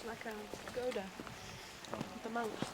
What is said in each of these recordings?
and I can't go there at the moment.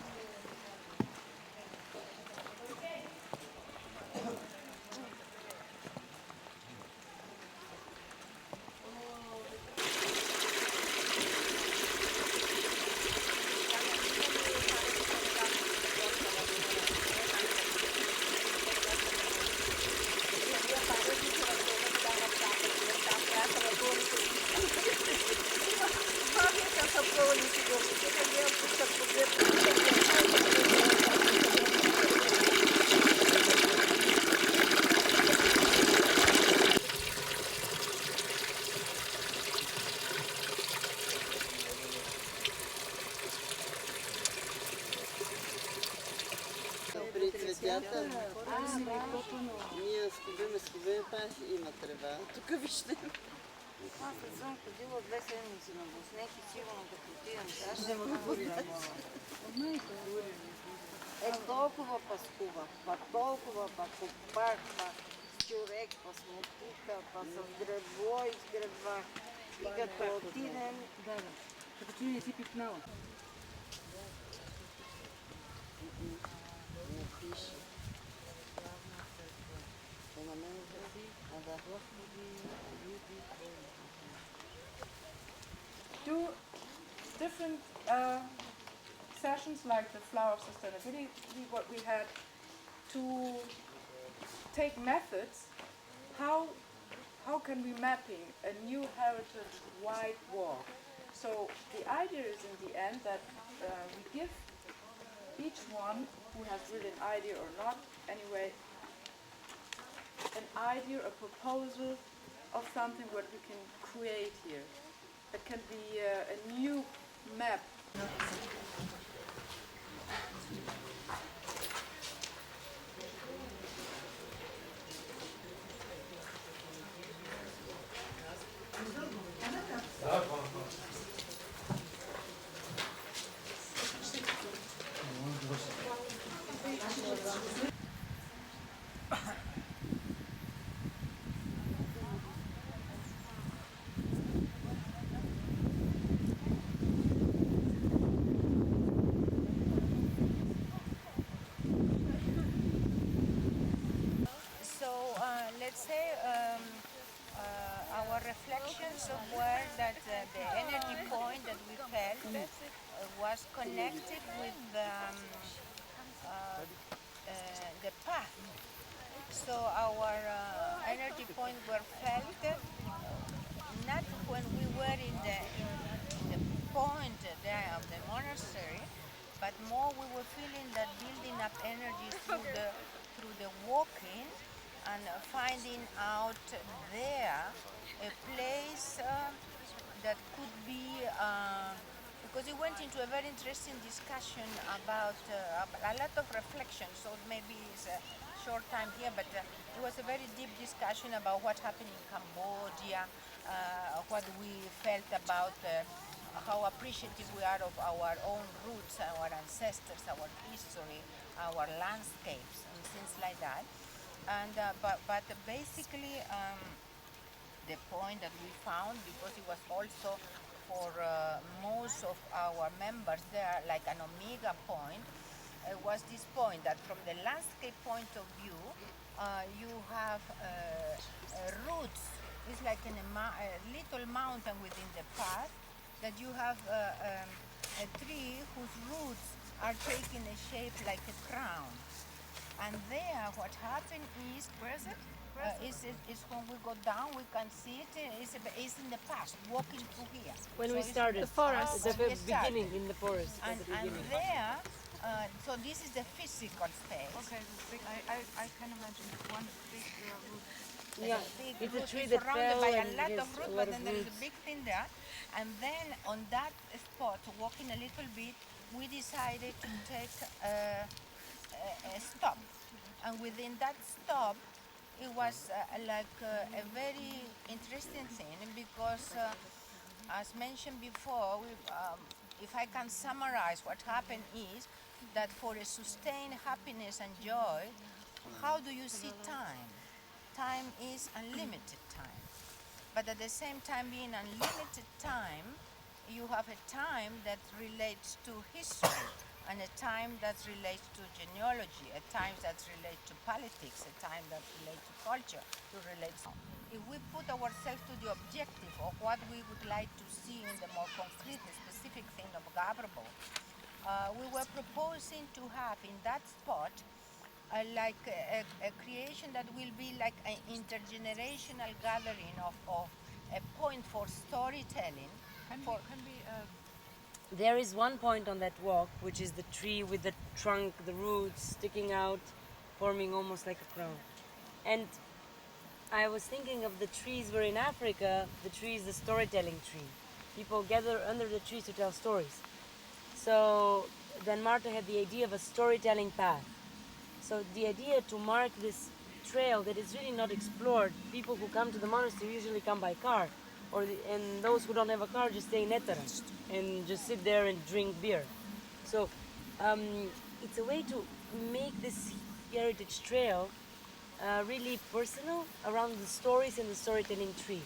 При цветята ние скубиме пак има трева. Тук вижте. Аз не съм ходила 2 седмици на Боснек и сигурно като отидам сега ще ме говоря. Толкова паскува, толкова копах, с човек, с мотика, с гребло изгребвах. И като отидем... Като че не си пипнала. Не пише. На мен Do different sessions like the Flower of Sustainability, what we had to take methods. How can we mapping a new heritage wide walk? So the idea is in the end that we give each one who has really an idea or not, anyway, an idea, a proposal of something what we can create here. It can be a new map. Let's say our reflections were that the energy point that we felt was connected with the path. So our energy point were felt not when we were in the point there of the monastery, but more we were feeling that building up energy through the walking and finding out there a place that could be, because it went into a very interesting discussion about a lot of reflection, so maybe it's a short time here, but it was a very deep discussion about what happened in Cambodia, what we felt about how appreciative we are of our own roots, our ancestors, our history, our landscapes, and things like that. And but basically the point that we found, because it was also for most of our members there like an omega point, was this point that from the landscape point of view you have roots. It's like in a little mountain within the path that you have a tree whose roots are taking a shape like a crown. And there, what happened is, is when we go down, we can see it. It's in the past, walking through here. When we started, the forest. the beginning in the forest. And there, so this is the physical space. Okay, I can imagine one big root. Yeah, Big it's a root, tree it's that surrounded fell by a and lot has of roots, a but lot then of there is a roots. big thing there. And then on that spot, walking a little bit, we decided to take a stop. And within that stop, it was like a very interesting thing, because as mentioned before, if I can summarize, what happened is that for a sustained happiness and joy, how do you see time? Time is unlimited time. But at the same time, being unlimited time, you have a time that relates to history, and a time that relates to genealogy, a time that relates to politics, a time that relates to culture, to relate. If we put ourselves to the objective of what we would like to see in the more concrete, specific thing of Gavrbo, we were proposing to have in that spot like a creation that will be like an intergenerational gathering of a point for storytelling. There is one point on that walk, which is the tree with the trunk, the roots sticking out, forming almost like a crown. And I was thinking of the trees where in Africa, the tree is the storytelling tree. People gather under the trees to tell stories. So then Marta had the idea of a storytelling path. So the idea to mark this trail that is really not explored, people who come to the monastery usually come by car, and those who don't have a car just stay in Etara and just sit there and drink beer. So it's a way to make this heritage trail really personal around the stories in the storytelling tree.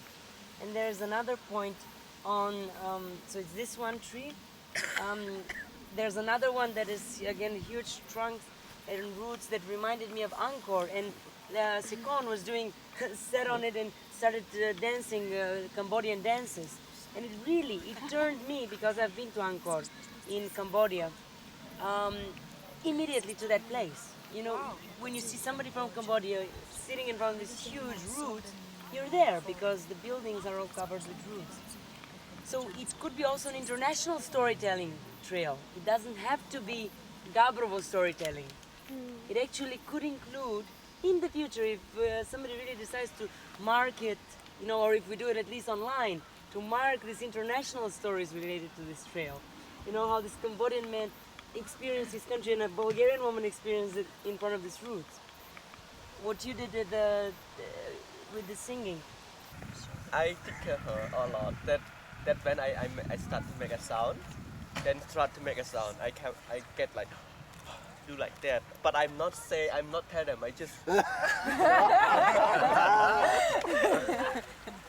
And there's another point on, so it's this one tree. There's another one that is again huge trunks and roots that reminded me of Angkor, and Sikon was doing sat on it and started dancing Cambodian dances, and it turned me, because I've been to Angkor in Cambodia, immediately to that place. You know, when you see somebody from Cambodia sitting in front of these huge roots, you're there because the buildings are all covered with roots. So it could be also an international storytelling trail. It doesn't have to be Gabrovo storytelling. It actually could include, in the future, if somebody really decides to mark it, you know, or if we do it at least online, to mark these international stories related to this trail. You know, how this Cambodian man experienced his country and a Bulgarian woman experienced it in front of these roots. What you did with the singing. I think her a lot. That when I start to make a sound, then start to make a sound, I get like do like that. But I'm not tell them. I just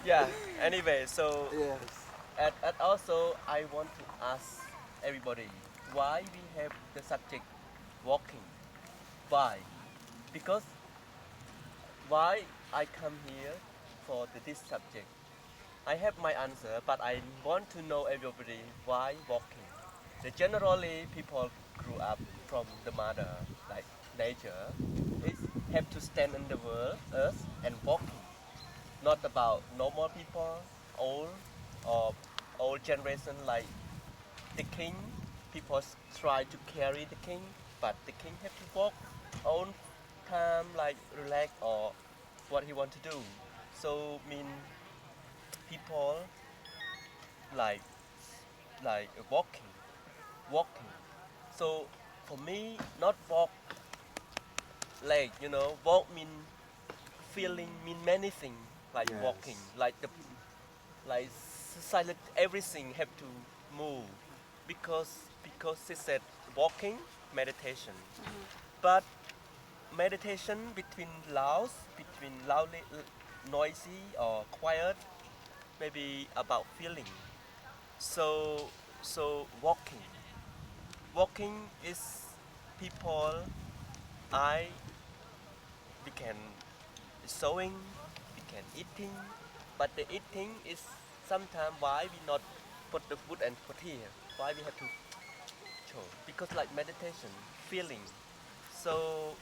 yeah. Anyway, so Yes. and also I want to ask everybody why we have the subject walking. Why? Because why I come here for this subject. I have my answer, but I want to know everybody why walking. Generally, people grew up from the mother, like nature, is have to stand in the world, earth, and walking. Not about normal people, old or old generation like the king. People try to carry the king, but the king have to walk own time, like relax or what he want to do. So mean people like walking. So for me, not walk leg, walk mean feeling, mean many things, like Yes. walking, like silent, everything have to move because she said walking meditation, but meditation between loudly, noisy or quiet, maybe about feeling. So walking is people I we can sewing, we can eating, but the eating is sometimes why we not put the food and put here, why we have to show, because like meditation feeling. So